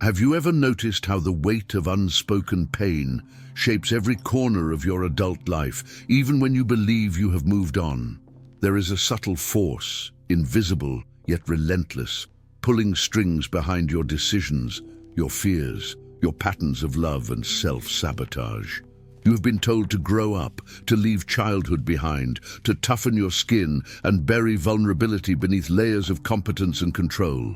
Have you ever noticed how the weight of unspoken pain shapes every corner of your adult life, even when you believe you have moved on? There is a subtle force, invisible yet relentless, pulling strings behind your decisions, your fears, your patterns of love and self-sabotage. You have been told to grow up, to leave childhood behind, to toughen your skin and bury vulnerability beneath layers of competence and control.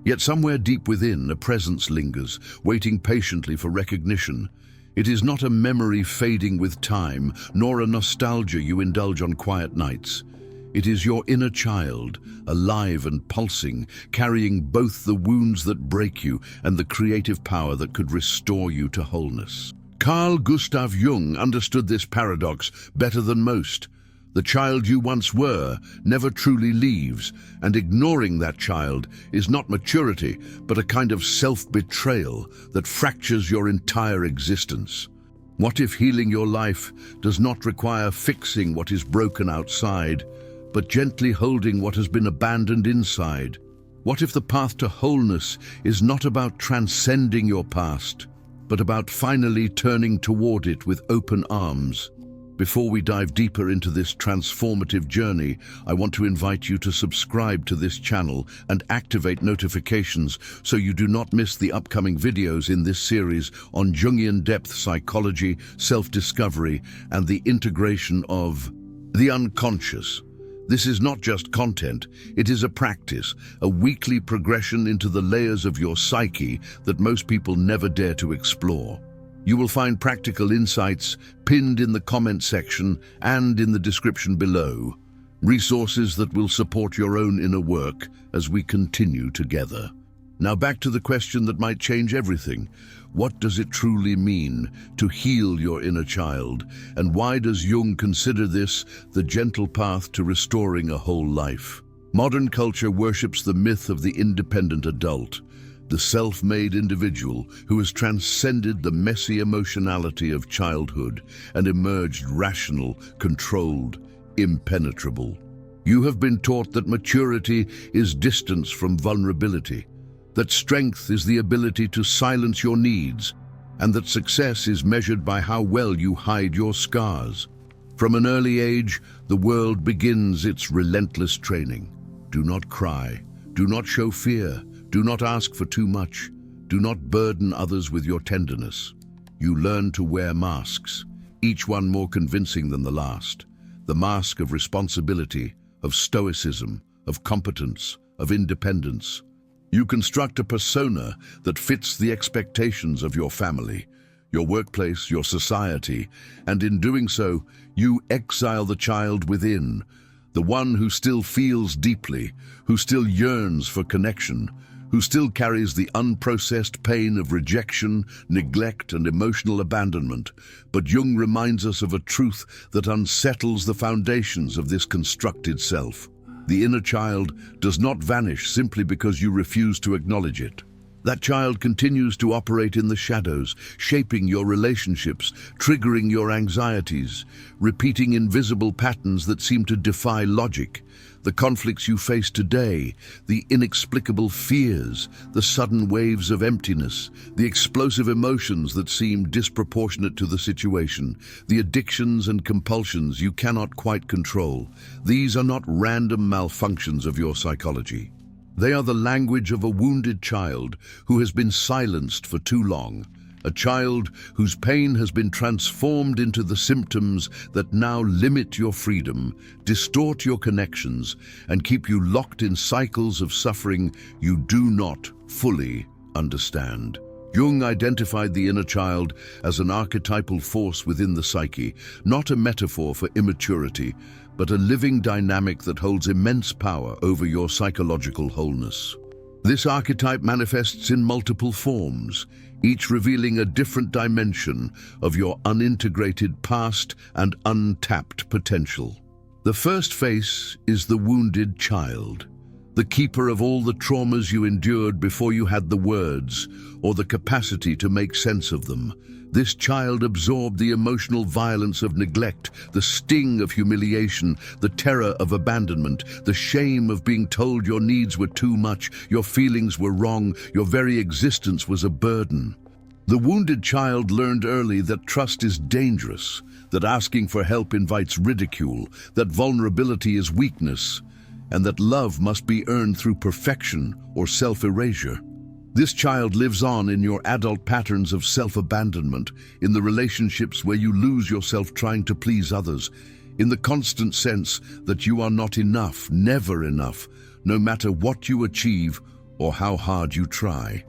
Yet somewhere deep within, a presence lingers, waiting patiently for recognition. It is not a memory fading with time, nor a nostalgia you indulge on quiet nights. It is your inner child, alive and pulsing, carrying both the wounds that break you and the creative power that could restore you to wholeness. Carl Gustav Jung understood this paradox better than most. The child you once were never truly leaves, and ignoring that child is not maturity, but a kind of self-betrayal that fractures your entire existence. What if healing your life does not require fixing what is broken outside, but gently holding what has been abandoned inside? What if the path to wholeness is not about transcending your past, but about finally turning toward it with open arms? Before we dive deeper into this transformative journey, I want to invite you to subscribe to this channel and activate notifications so you do not miss the upcoming videos in this series on Jungian depth psychology, self-discovery, and the integration of the unconscious. This is not just content, it is a practice, a weekly progression into the layers of your psyche that most people never dare to explore. You will find practical insights pinned in the comment section and in the description below, resources that will support your own inner work as we continue together. Now back to the question that might change everything. What does it truly mean to heal your inner child? And why does Jung consider this the gentle path to restoring a whole life? Modern culture worships the myth of the independent adult, the self-made individual who has transcended the messy emotionality of childhood and emerged rational, controlled, impenetrable. You have been taught that maturity is distance from vulnerability, that strength is the ability to silence your needs, and that success is measured by how well you hide your scars. From an early age, the world begins its relentless training. Do not cry, do not show fear, do not ask for too much, do not burden others with your tenderness. You learn to wear masks, each one more convincing than the last. The mask of responsibility, of stoicism, of competence, of independence. You construct a persona that fits the expectations of your family, your workplace, your society, and in doing so, you exile the child within, the one who still feels deeply, who still yearns for connection, who still carries the unprocessed pain of rejection, neglect, and emotional abandonment. But Jung reminds us of a truth that unsettles the foundations of this constructed self. The inner child does not vanish simply because you refuse to acknowledge it. That child continues to operate in the shadows, shaping your relationships, triggering your anxieties, repeating invisible patterns that seem to defy logic. The conflicts you face today, the inexplicable fears, the sudden waves of emptiness, the explosive emotions that seem disproportionate to the situation, the addictions and compulsions you cannot quite control. These are not random malfunctions of your psychology. They are the language of a wounded child who has been silenced for too long. A child whose pain has been transformed into the symptoms that now limit your freedom, distort your connections, and keep you locked in cycles of suffering you do not fully understand. Jung identified the inner child as an archetypal force within the psyche, not a metaphor for immaturity, but a living dynamic that holds immense power over your psychological wholeness. This archetype manifests in multiple forms, each revealing a different dimension of your unintegrated past and untapped potential. The first face is the wounded child, the keeper of all the traumas you endured before you had the words or the capacity to make sense of them. This child absorbed the emotional violence of neglect, the sting of humiliation, the terror of abandonment, the shame of being told your needs were too much, your feelings were wrong, your very existence was a burden. The wounded child learned early that trust is dangerous, that asking for help invites ridicule, that vulnerability is weakness, and that love must be earned through perfection or self-erasure. This child lives on in your adult patterns of self-abandonment, in the relationships where you lose yourself trying to please others, in the constant sense that you are not enough, never enough, no matter what you achieve or how hard you try.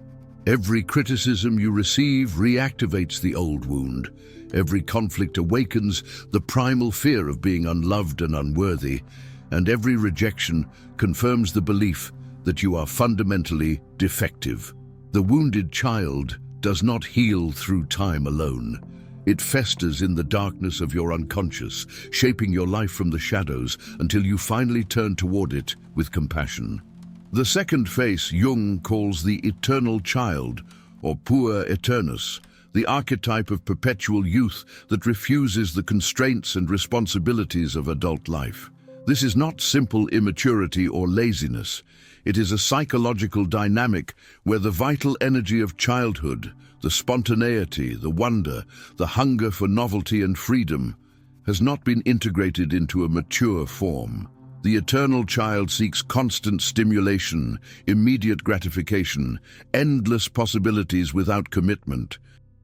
Every criticism you receive reactivates the old wound. Every conflict awakens the primal fear of being unloved and unworthy, and every rejection confirms the belief that you are fundamentally defective. The wounded child does not heal through time alone. It festers in the darkness of your unconscious, shaping your life from the shadows until you finally turn toward it with compassion. The second face Jung calls the eternal child, or puer aeternus, the archetype of perpetual youth that refuses the constraints and responsibilities of adult life. This is not simple immaturity or laziness. It is a psychological dynamic where the vital energy of childhood, the spontaneity, the wonder, the hunger for novelty and freedom, has not been integrated into a mature form. The eternal child seeks constant stimulation, immediate gratification, endless possibilities without commitment.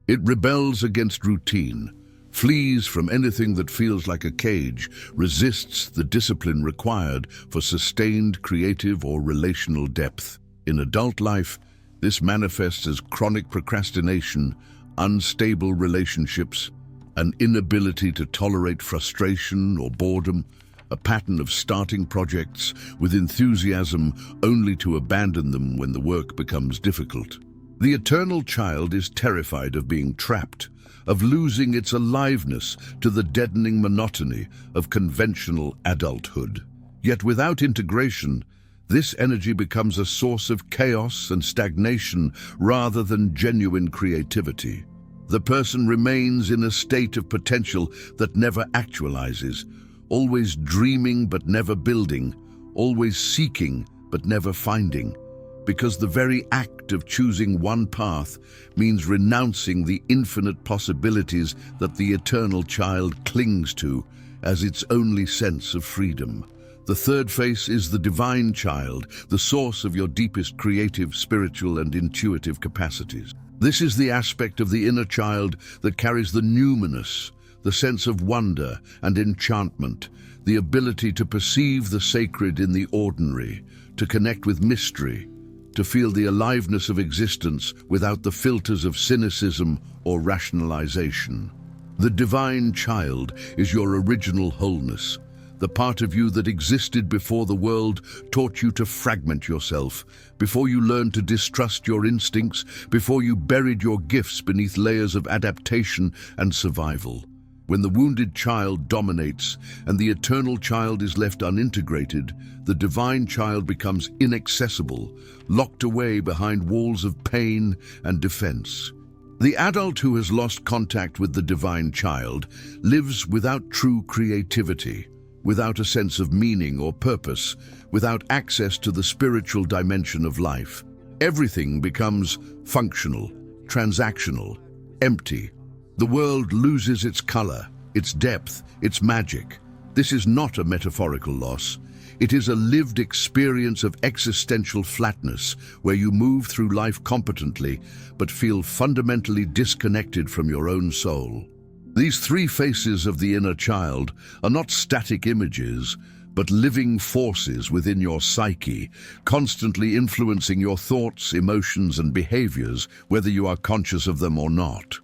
It rebels against routine, flees from anything that feels like a cage, resists the discipline required for sustained creative or relational depth. In adult life, this manifests as chronic procrastination, unstable relationships, an inability to tolerate frustration or boredom, a pattern of starting projects with enthusiasm only to abandon them when the work becomes difficult. The eternal child is terrified of being trapped, of losing its aliveness to the deadening monotony of conventional adulthood. Yet without integration, this energy becomes a source of chaos and stagnation rather than genuine creativity. The person remains in a state of potential that never actualizes, always dreaming but never building, always seeking but never finding, because the very act of choosing one path means renouncing the infinite possibilities that the eternal child clings to as its only sense of freedom. The third face is the divine child, the source of your deepest creative, spiritual, and intuitive capacities. This is the aspect of the inner child that carries the numinous, the sense of wonder and enchantment, the ability to perceive the sacred in the ordinary, to connect with mystery, to feel the aliveness of existence without the filters of cynicism or rationalization. The divine child is your original wholeness, the part of you that existed before the world taught you to fragment yourself, before you learned to distrust your instincts, before you buried your gifts beneath layers of adaptation and survival. When the wounded child dominates and the eternal child is left unintegrated, the divine child becomes inaccessible, locked away behind walls of pain and defense. The adult who has lost contact with the divine child lives without true creativity, without a sense of meaning or purpose, without access to the spiritual dimension of life. Everything becomes functional, transactional, empty. The world loses its color, its depth, its magic. This is not a metaphorical loss. It is a lived experience of existential flatness, where you move through life competently, but feel fundamentally disconnected from your own soul. These three faces of the inner child are not static images, but living forces within your psyche, constantly influencing your thoughts, emotions, and behaviors, whether you are conscious of them or not.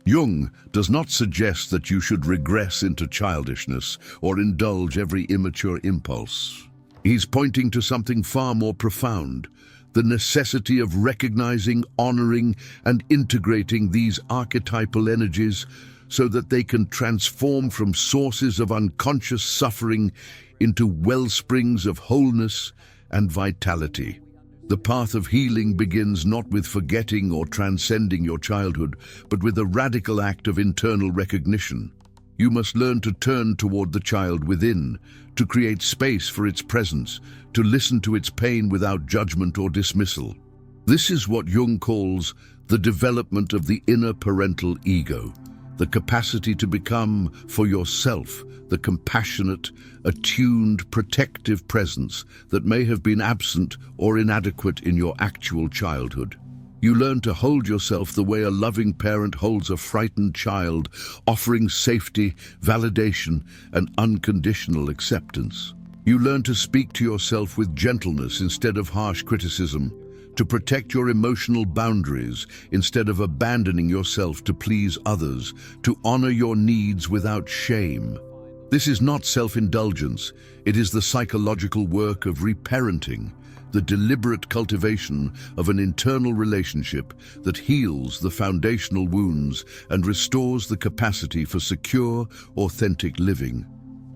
Jung does not suggest that you should regress into childishness or indulge every immature impulse. He's pointing to something far more profound, the necessity of recognizing, honoring, and integrating these archetypal energies so that they can transform from sources of unconscious suffering into wellsprings of wholeness and vitality. The path of healing begins not with forgetting or transcending your childhood, but with a radical act of internal recognition. You must learn to turn toward the child within, to create space for its presence, to listen to its pain without judgment or dismissal. This is what Jung calls the development of the inner parental ego, the capacity to become, for yourself, the compassionate, attuned, protective presence that may have been absent or inadequate in your actual childhood. You learn to hold yourself the way a loving parent holds a frightened child, offering safety, validation, and unconditional acceptance. You learn to speak to yourself with gentleness instead of harsh criticism, to protect your emotional boundaries instead of abandoning yourself to please others, to honor your needs without shame. This is not self-indulgence, it is the psychological work of reparenting, the deliberate cultivation of an internal relationship that heals the foundational wounds and restores the capacity for secure, authentic living.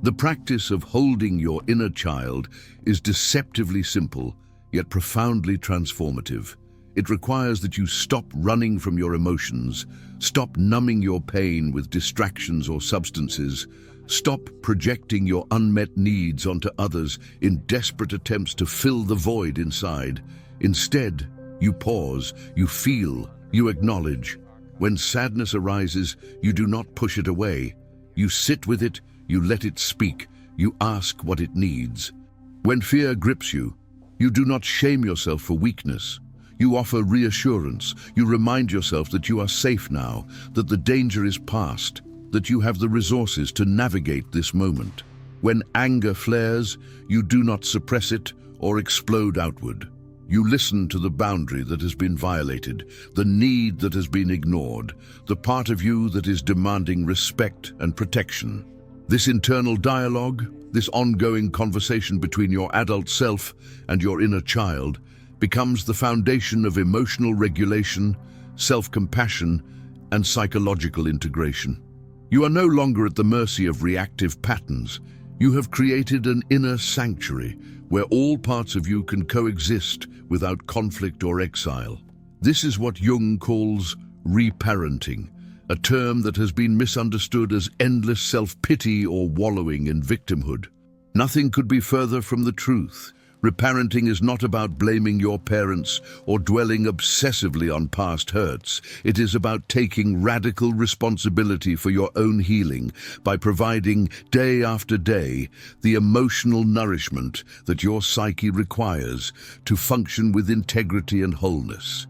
The practice of holding your inner child is deceptively simple, yet profoundly transformative. It requires that you stop running from your emotions, stop numbing your pain with distractions or substances, stop projecting your unmet needs onto others in desperate attempts to fill the void inside. Instead, you pause, you feel, you acknowledge. When sadness arises, you do not push it away. You sit with it, you let it speak, you ask what it needs. When fear grips you, you do not shame yourself for weakness. You offer reassurance. You remind yourself that you are safe now, that the danger is past, that you have the resources to navigate this moment. When anger flares, you do not suppress it or explode outward. You listen to the boundary that has been violated, the need that has been ignored, the part of you that is demanding respect and protection. This internal dialogue, this ongoing conversation between your adult self and your inner child, becomes the foundation of emotional regulation, self-compassion, and psychological integration. You are no longer at the mercy of reactive patterns. You have created an inner sanctuary where all parts of you can coexist without conflict or exile. This is what Jung calls reparenting, a term that has been misunderstood as endless self-pity or wallowing in victimhood. Nothing could be further from the truth. Reparenting is not about blaming your parents or dwelling obsessively on past hurts. It is about taking radical responsibility for your own healing by providing, day after day, the emotional nourishment that your psyche requires to function with integrity and wholeness.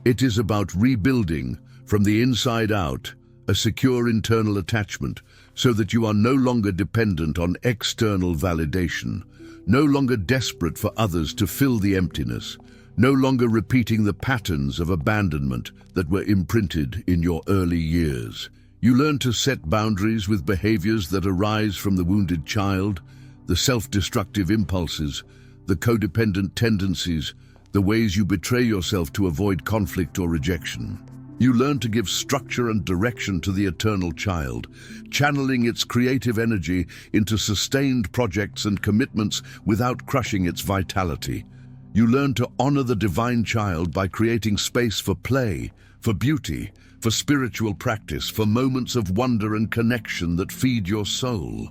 It is about rebuilding, from the inside out, a secure internal attachment so that you are no longer dependent on external validation, no longer desperate for others to fill the emptiness, no longer repeating the patterns of abandonment that were imprinted in your early years. You learn to set boundaries with behaviors that arise from the wounded child, the self-destructive impulses, the codependent tendencies, the ways you betray yourself to avoid conflict or rejection. You learn to give structure and direction to the eternal child, channeling its creative energy into sustained projects and commitments without crushing its vitality. You learn to honor the divine child by creating space for play, for beauty, for spiritual practice, for moments of wonder and connection that feed your soul.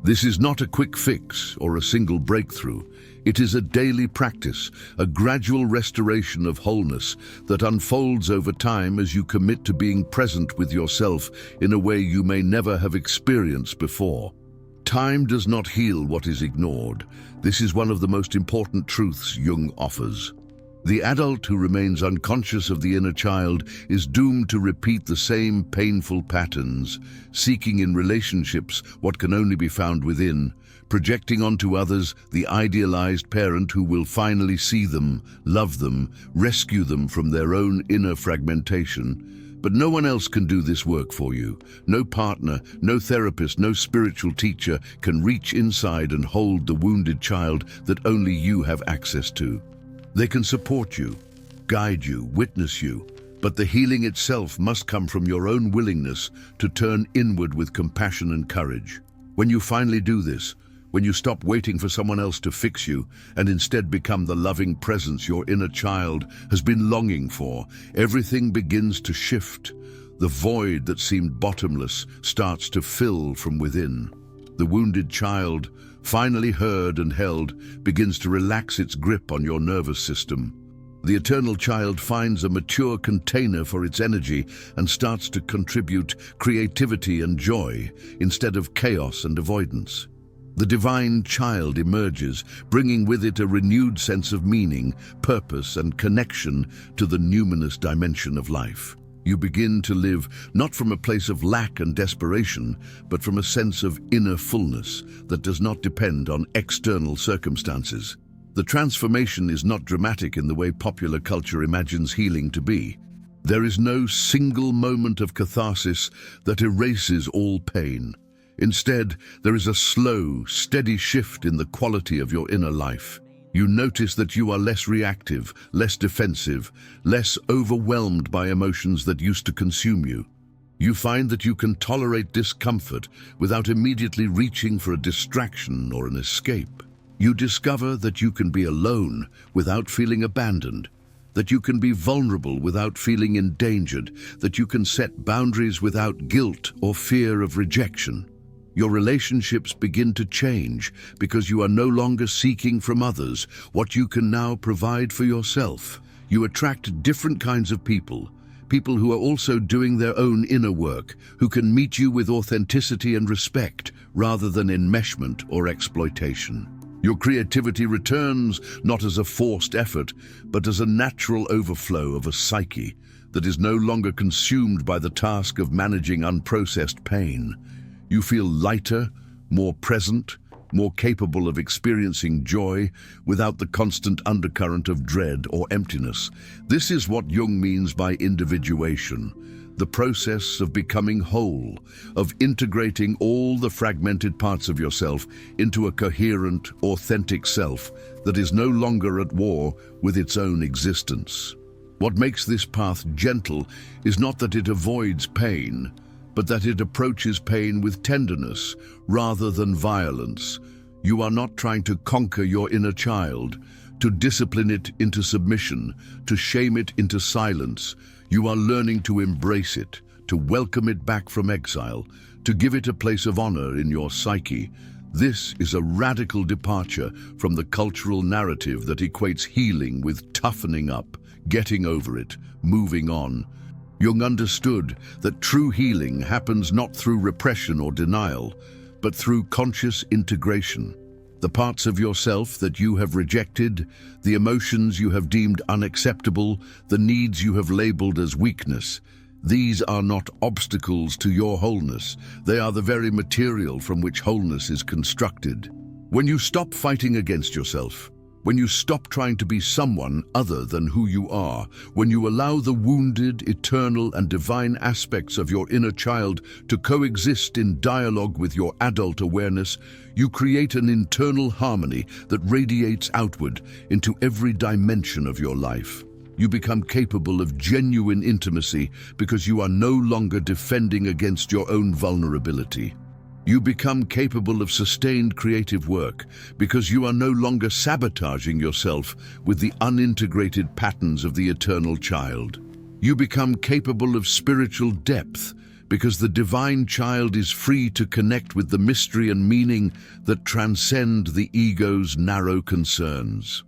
This is not a quick fix or a single breakthrough. It is a daily practice, a gradual restoration of wholeness that unfolds over time as you commit to being present with yourself in a way you may never have experienced before. Time does not heal what is ignored. This is one of the most important truths Jung offers. The adult who remains unconscious of the inner child is doomed to repeat the same painful patterns, seeking in relationships what can only be found within, projecting onto others the idealized parent who will finally see them, love them, rescue them from their own inner fragmentation. But no one else can do this work for you. No partner, no therapist, no spiritual teacher can reach inside and hold the wounded child that only you have access to. They can support you, guide you, witness you, but the healing itself must come from your own willingness to turn inward with compassion and courage. When you finally do this, when you stop waiting for someone else to fix you and instead become the loving presence your inner child has been longing for, everything begins to shift. The void that seemed bottomless starts to fill from within. The wounded child, finally heard and held, begins to relax its grip on your nervous system. The eternal child finds a mature container for its energy and starts to contribute creativity and joy instead of chaos and avoidance. The divine child emerges, bringing with it a renewed sense of meaning, purpose, and connection to the numinous dimension of life. You begin to live not from a place of lack and desperation, but from a sense of inner fullness that does not depend on external circumstances. The transformation is not dramatic in the way popular culture imagines healing to be. There is no single moment of catharsis that erases all pain. Instead, there is a slow, steady shift in the quality of your inner life. You notice that you are less reactive, less defensive, less overwhelmed by emotions that used to consume you. You find that you can tolerate discomfort without immediately reaching for a distraction or an escape. You discover that you can be alone without feeling abandoned, that you can be vulnerable without feeling endangered, that you can set boundaries without guilt or fear of rejection. Your relationships begin to change because you are no longer seeking from others what you can now provide for yourself. You attract different kinds of people who are also doing their own inner work, who can meet you with authenticity and respect rather than enmeshment or exploitation. Your creativity returns not as a forced effort, but as a natural overflow of a psyche that is no longer consumed by the task of managing unprocessed pain. You feel lighter, more present, more capable of experiencing joy without the constant undercurrent of dread or emptiness. This is what Jung means by individuation, the process of becoming whole, of integrating all the fragmented parts of yourself into a coherent, authentic self that is no longer at war with its own existence. What makes this path gentle is not that it avoids pain, but that it approaches pain with tenderness rather than violence. You are not trying to conquer your inner child, to discipline it into submission, to shame it into silence. You are learning to embrace it, to welcome it back from exile, to give it a place of honor in your psyche. This is a radical departure from the cultural narrative that equates healing with toughening up, getting over it, moving on. Jung understood that true healing happens not through repression or denial, but through conscious integration. The parts of yourself that you have rejected, the emotions you have deemed unacceptable, the needs you have labeled as weakness, these are not obstacles to your wholeness. They are the very material from which wholeness is constructed. When you stop fighting against yourself, when you stop trying to be someone other than who you are, when you allow the wounded, eternal, and divine aspects of your inner child to coexist in dialogue with your adult awareness, you create an internal harmony that radiates outward into every dimension of your life. You become capable of genuine intimacy because you are no longer defending against your own vulnerability. You become capable of sustained creative work because you are no longer sabotaging yourself with the unintegrated patterns of the eternal child. You become capable of spiritual depth because the divine child is free to connect with the mystery and meaning that transcend the ego's narrow concerns.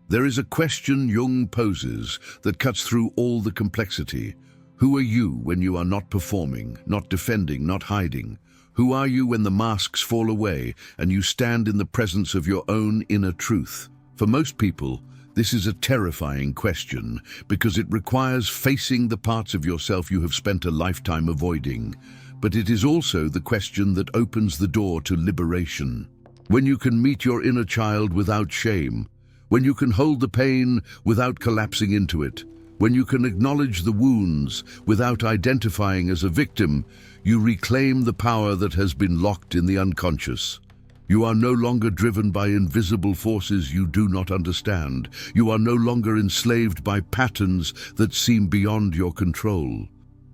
There is a question Jung poses that cuts through all the complexity. Who are you when you are not performing, not defending, not hiding? Who are you when the masks fall away and you stand in the presence of your own inner truth? For most people, this is a terrifying question because it requires facing the parts of yourself you have spent a lifetime avoiding. But it is also the question that opens the door to liberation. When you can meet your inner child without shame, when you can hold the pain without collapsing into it, when you can acknowledge the wounds without identifying as a victim, you reclaim the power that has been locked in the unconscious. You are no longer driven by invisible forces you do not understand. You are no longer enslaved by patterns that seem beyond your control.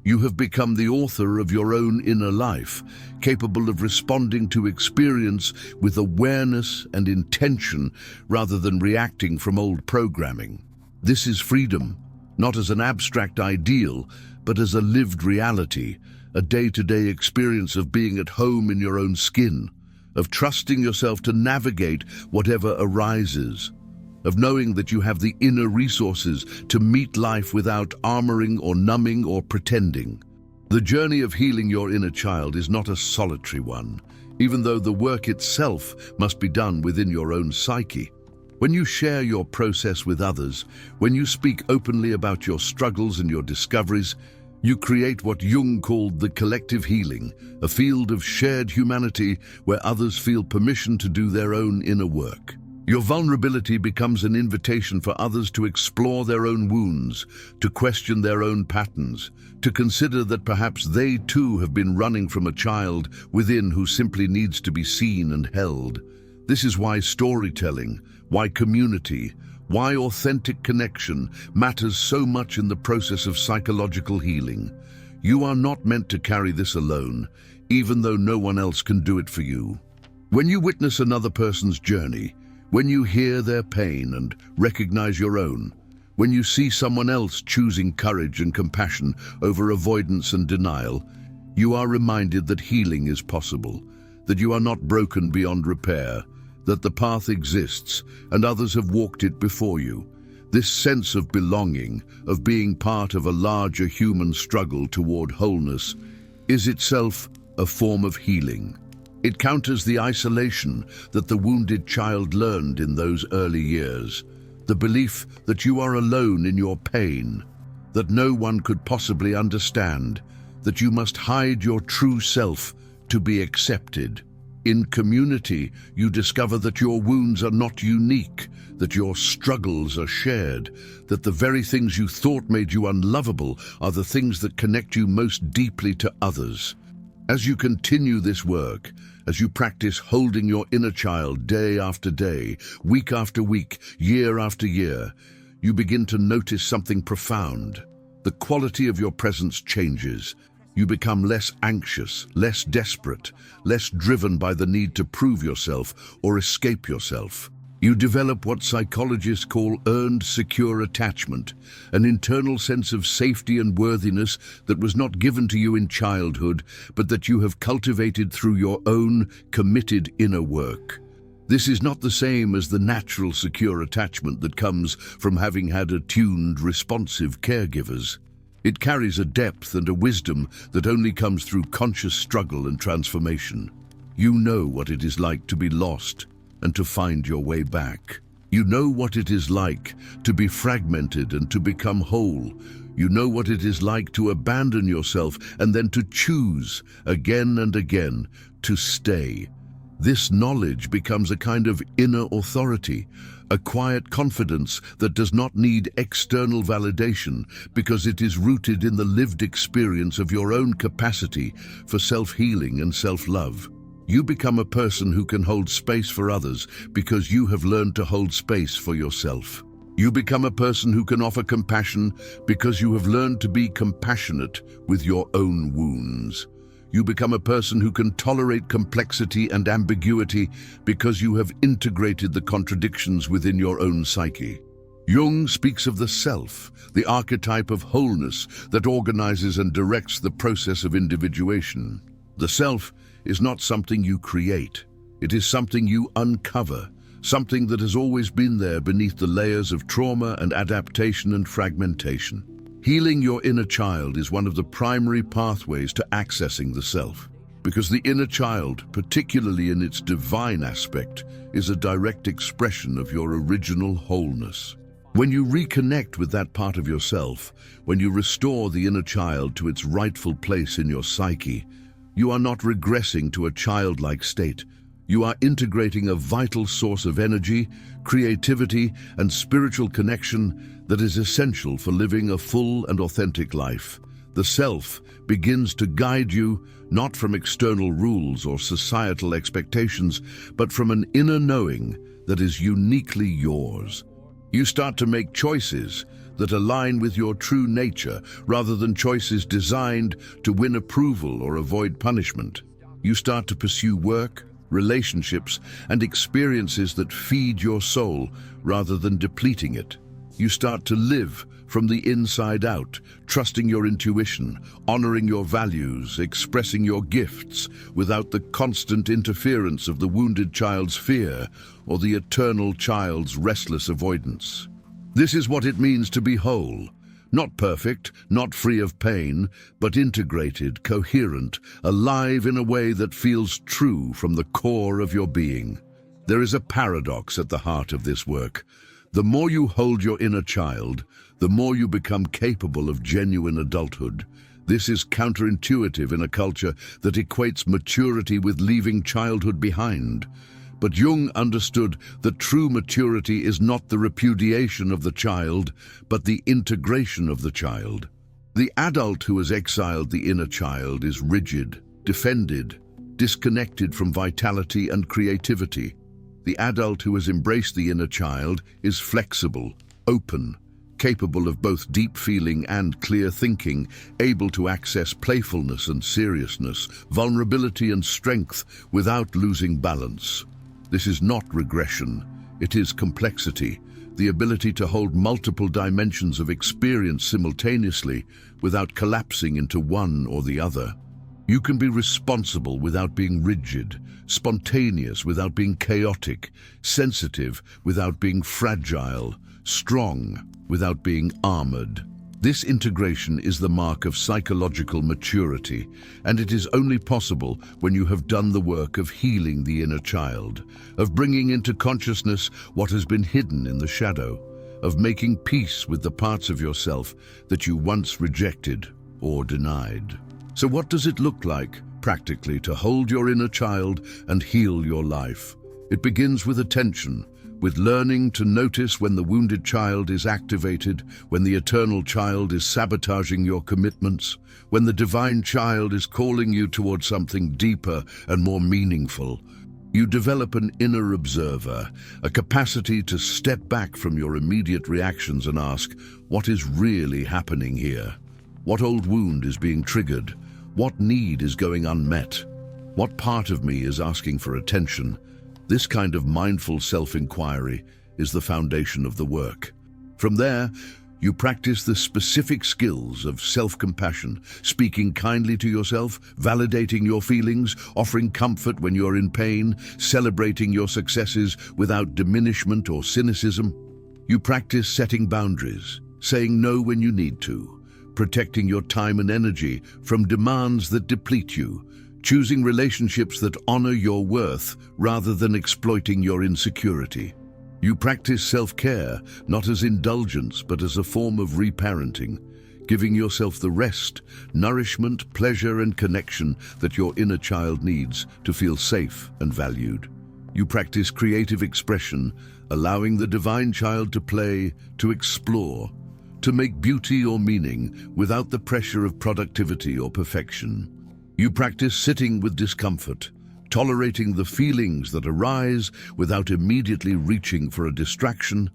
You have become the author of your own inner life, capable of responding to experience with awareness and intention rather than reacting from old programming. This is freedom, not as an abstract ideal, but as a lived reality, a day-to-day experience of being at home in your own skin, of trusting yourself to navigate whatever arises, of knowing that you have the inner resources to meet life without armoring or numbing or pretending. The journey of healing your inner child is not a solitary one, even though the work itself must be done within your own psyche. When you share your process with others, when you speak openly about your struggles and your discoveries, you create what Jung called the collective healing, a field of shared humanity where others feel permission to do their own inner work. Your vulnerability becomes an invitation for others to explore their own wounds, to question their own patterns, to consider that perhaps they too have been running from a child within who simply needs to be seen and held. This is why storytelling, why community, why authentic connection matters so much in the process of psychological healing. You are not meant to carry this alone, even though no one else can do it for you. When you witness another person's journey, when you hear their pain and recognize your own, when you see someone else choosing courage and compassion over avoidance and denial, you are reminded that healing is possible, that you are not broken beyond repair, that the path exists and others have walked it before you. This sense of belonging, of being part of a larger human struggle toward wholeness, is itself a form of healing. It counters the isolation that the wounded child learned in those early years, the belief that you are alone in your pain, that no one could possibly understand, that you must hide your true self to be accepted. In community, you discover that your wounds are not unique, that your struggles are shared, that the very things you thought made you unlovable are the things that connect you most deeply to others. As you continue this work, as you practice holding your inner child day after day, week after week, year after year, you begin to notice something profound. The quality of your presence changes. You become less anxious, less desperate, less driven by the need to prove yourself or escape yourself. You develop what psychologists call earned secure attachment, an internal sense of safety and worthiness that was not given to you in childhood, but that you have cultivated through your own committed inner work. This is not the same as the natural secure attachment that comes from having had attuned, responsive caregivers. It carries a depth and a wisdom that only comes through conscious struggle and transformation. You know what it is like to be lost and to find your way back. You know what it is like to be fragmented and to become whole. You know what it is like to abandon yourself and then to choose again and again to stay. This knowledge becomes a kind of inner authority, a quiet confidence that does not need external validation because it is rooted in the lived experience of your own capacity for self-healing and self-love. You become a person who can hold space for others because you have learned to hold space for yourself. You become a person who can offer compassion because you have learned to be compassionate with your own wounds. You become a person who can tolerate complexity and ambiguity because you have integrated the contradictions within your own psyche. Jung speaks of the self, the archetype of wholeness that organizes and directs the process of individuation. The self is not something you create. It is something you uncover, something that has always been there beneath the layers of trauma and adaptation and fragmentation. Healing your inner child is one of the primary pathways to accessing the self, because the inner child, particularly in its divine aspect, is a direct expression of your original wholeness. When you reconnect with that part of yourself, when you restore the inner child to its rightful place in your psyche, you are not regressing to a childlike state. You are integrating a vital source of energy, creativity, and spiritual connection that is essential for living a full and authentic life. The self begins to guide you not from external rules or societal expectations, but from an inner knowing that is uniquely yours. You start to make choices that align with your true nature rather than choices designed to win approval or avoid punishment. You start to pursue work, relationships, and experiences that feed your soul rather than depleting it. You start to live from the inside out, trusting your intuition, honoring your values, expressing your gifts without the constant interference of the wounded child's fear or the eternal child's restless avoidance. This is what it means to be whole. Not perfect, not free of pain, but integrated, coherent, alive in a way that feels true from the core of your being. There is a paradox at the heart of this work. The more you hold your inner child, the more you become capable of genuine adulthood. This is counterintuitive in a culture that equates maturity with leaving childhood behind. But Jung understood that true maturity is not the repudiation of the child, but the integration of the child. The adult who has exiled the inner child is rigid, defended, disconnected from vitality and creativity. The adult who has embraced the inner child is flexible, open, capable of both deep feeling and clear thinking, able to access playfulness and seriousness, vulnerability and strength without losing balance. This is not regression, it is complexity, the ability to hold multiple dimensions of experience simultaneously without collapsing into one or the other. You can be responsible without being rigid, spontaneous without being chaotic, sensitive without being fragile, strong without being armored. This integration is the mark of psychological maturity, and it is only possible when you have done the work of healing the inner child, of bringing into consciousness what has been hidden in the shadow, of making peace with the parts of yourself that you once rejected or denied. So what does it look like, practically, to hold your inner child and heal your life? It begins with attention, with learning to notice when the wounded child is activated, when the eternal child is sabotaging your commitments, when the divine child is calling you towards something deeper and more meaningful. You develop an inner observer, a capacity to step back from your immediate reactions and ask, what is really happening here? What old wound is being triggered? What need is going unmet? What part of me is asking for attention? This kind of mindful self-inquiry is the foundation of the work. From there, you practice the specific skills of self-compassion, speaking kindly to yourself, validating your feelings, offering comfort when you're in pain, celebrating your successes without diminishment or cynicism. You practice setting boundaries, saying no when you need to, protecting your time and energy from demands that deplete you, choosing relationships that honor your worth rather than exploiting your insecurity. You practice self-care, not as indulgence, but as a form of reparenting, giving yourself the rest, nourishment, pleasure, and connection that your inner child needs to feel safe and valued. You practice creative expression, allowing the divine child to play, to explore, to make beauty or meaning without the pressure of productivity or perfection. You practice sitting with discomfort, tolerating the feelings that arise without immediately reaching for a distraction,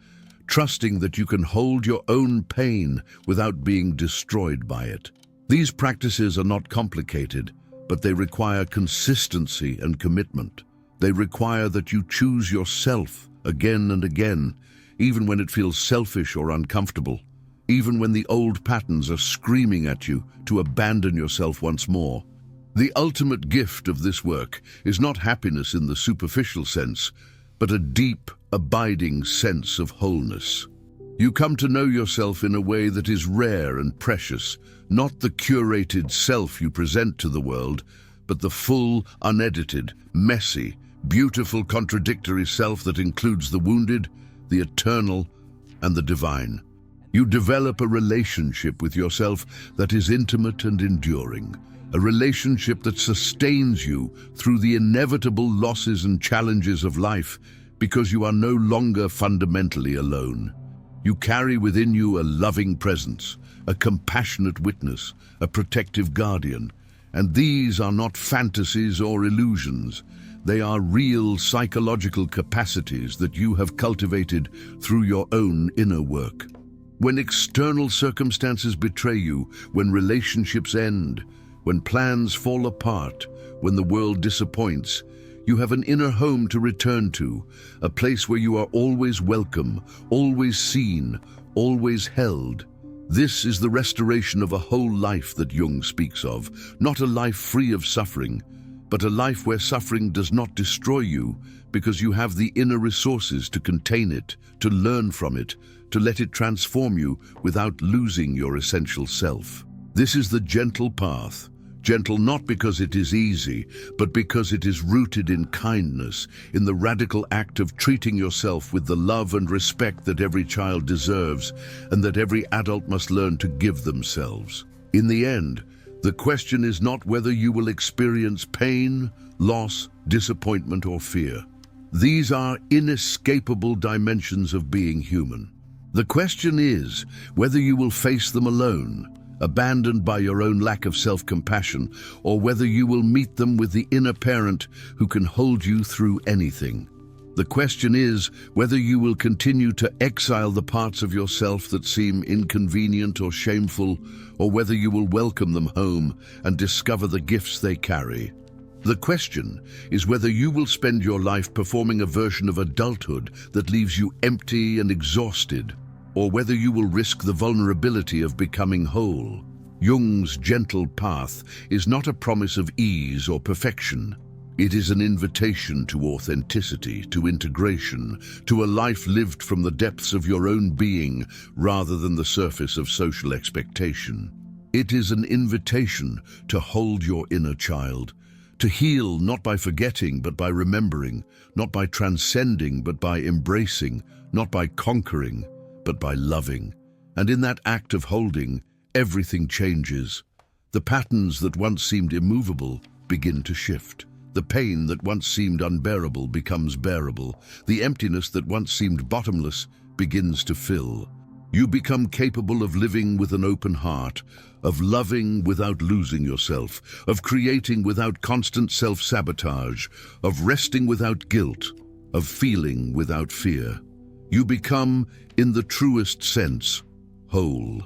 trusting that you can hold your own pain without being destroyed by it. These practices are not complicated, but they require consistency and commitment. They require that you choose yourself again and again, even when it feels selfish or uncomfortable. Even when the old patterns are screaming at you to abandon yourself once more. The ultimate gift of this work is not happiness in the superficial sense, but a deep, abiding sense of wholeness. You come to know yourself in a way that is rare and precious, not the curated self you present to the world, but the full, unedited, messy, beautiful, contradictory self that includes the wounded, the eternal, and the divine. You develop a relationship with yourself that is intimate and enduring, a relationship that sustains you through the inevitable losses and challenges of life because you are no longer fundamentally alone. You carry within you a loving presence, a compassionate witness, a protective guardian, and these are not fantasies or illusions. They are real psychological capacities that you have cultivated through your own inner work. When external circumstances betray you, when relationships end, when plans fall apart, when the world disappoints, you have an inner home to return to, a place where you are always welcome, always seen, always held. This is the restoration of a whole life that Jung speaks of, not a life free of suffering, but a life where suffering does not destroy you because you have the inner resources to contain it, to learn from it, to let it transform you without losing your essential self. This is the gentle path. Gentle not because it is easy, but because it is rooted in kindness, in the radical act of treating yourself with the love and respect that every child deserves and that every adult must learn to give themselves. In the end, the question is not whether you will experience pain, loss, disappointment, or fear. These are inescapable dimensions of being human. The question is whether you will face them alone, abandoned by your own lack of self-compassion, or whether you will meet them with the inner parent who can hold you through anything. The question is whether you will continue to exile the parts of yourself that seem inconvenient or shameful, or whether you will welcome them home and discover the gifts they carry. The question is whether you will spend your life performing a version of adulthood that leaves you empty and exhausted, or whether you will risk the vulnerability of becoming whole. Jung's gentle path is not a promise of ease or perfection. It is an invitation to authenticity, to integration, to a life lived from the depths of your own being rather than the surface of social expectation. It is an invitation to hold your inner child, to heal not by forgetting but by remembering, not by transcending but by embracing, not by conquering but by loving. And in that act of holding, everything changes. The patterns that once seemed immovable begin to shift. The pain that once seemed unbearable becomes bearable. The emptiness that once seemed bottomless begins to fill. You become capable of living with an open heart, of loving without losing yourself, of creating without constant self-sabotage, of resting without guilt, of feeling without fear. You become, in the truest sense, whole.